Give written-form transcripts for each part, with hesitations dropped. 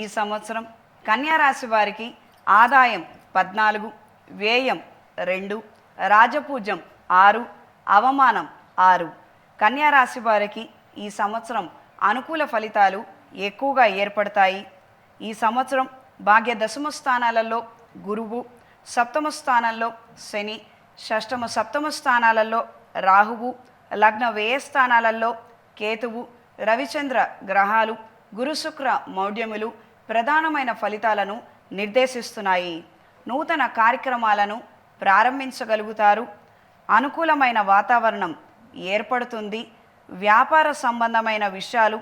ఈ సంవత్సరం కన్యా రాశి వారికి ఆదాయం 14, వ్యయం 2, రాజపూజ్యం 6, అవమానం 6. కన్యా రాశి వారికి ఈ సంవత్సరం అనుకూల ఫలితాలు ఎక్కువగా ఏర్పడతాయి. ఈ సంవత్సరం భాగ్య దశమ స్థానాలలో గురువు, సప్తమ స్థానంలో శని, షష్టమ సప్తమ స్థానాలలో రాహువు, లగ్న వ్యయ స్థానాలలో కేతువు, రవిచంద్ర గ్రహాలు, గురు శుక్ర మౌఢ్యములు ప్రధానమైన ఫలితాలను నిర్దేశిస్తున్నాయి. నూతన కార్యక్రమాలను ప్రారంభించగలుగుతారు. అనుకూలమైన వాతావరణం ఏర్పడుతుంది. వ్యాపార సంబంధమైన విషయాలు,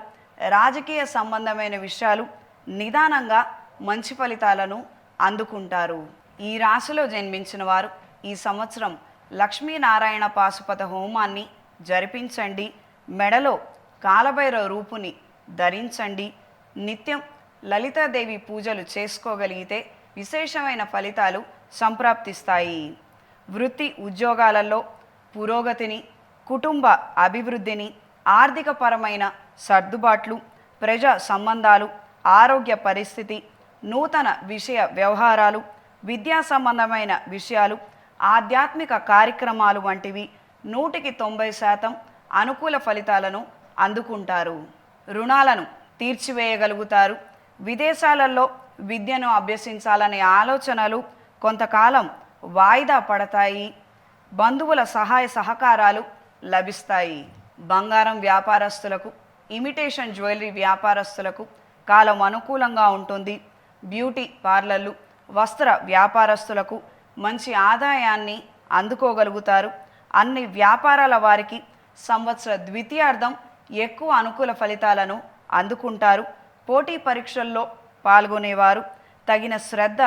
రాజకీయ సంబంధమైన విషయాలు నిదానంగా మంచి ఫలితాలను అందుకుంటారు. ఈ రాశిలో జన్మించిన వారు ఈ సంవత్సరం లక్ష్మీనారాయణ పాశుపత హోమాన్ని జరిపించండి. మెడలో కాలభైరవ రూపుని ధరించండి. నిత్యం లలితాదేవి పూజలు చేసుకోగలిగితే విశేషమైన ఫలితాలు సంప్రాప్తిస్తాయి. వృత్తి ఉద్యోగాలలో పురోగతిని, కుటుంబ అభివృద్ధిని, ఆర్థికపరమైన సర్దుబాట్లు, ప్రజా సంబంధాలు, ఆరోగ్య పరిస్థితి, నూతన విషయ వ్యవహారాలు, విద్యా సంబంధమైన విషయాలు, ఆధ్యాత్మిక కార్యక్రమాలు వంటివి 100% అనుకూల ఫలితాలను అందుకుంటారు. రుణాలను తీర్చివేయగలుగుతారు. విదేశాలలో విద్యను అభ్యసించాలనే ఆలోచనలు కొంతకాలం వాయిదా పడతాయి. బంధువుల సహాయ సహకారాలు లభిస్తాయి. బంగారం వ్యాపారస్తులకు, ఇమిటేషన్ జ్యువెలరీ వ్యాపారస్తులకు కాలం అనుకూలంగా ఉంటుంది. బ్యూటీ పార్లర్లు, వస్త్ర వ్యాపారస్తులకు మంచి ఆదాయాన్ని అందుకోగలుగుతారు. అన్ని వ్యాపారాల వారికి సంవత్సర ద్వితీయార్థం ఎక్కువ అనుకూల ఫలితాలను అందుకుంటారు. పోటీ పరీక్షల్లో పాల్గొనేవారు తగిన శ్రద్ధ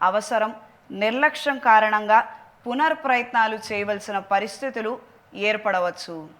అవసరం. నిర్లక్ష్యం కారణంగా పునర్ప్రయత్నాలు చేయవలసిన పరిస్థితులు ఏర్పడవచ్చు.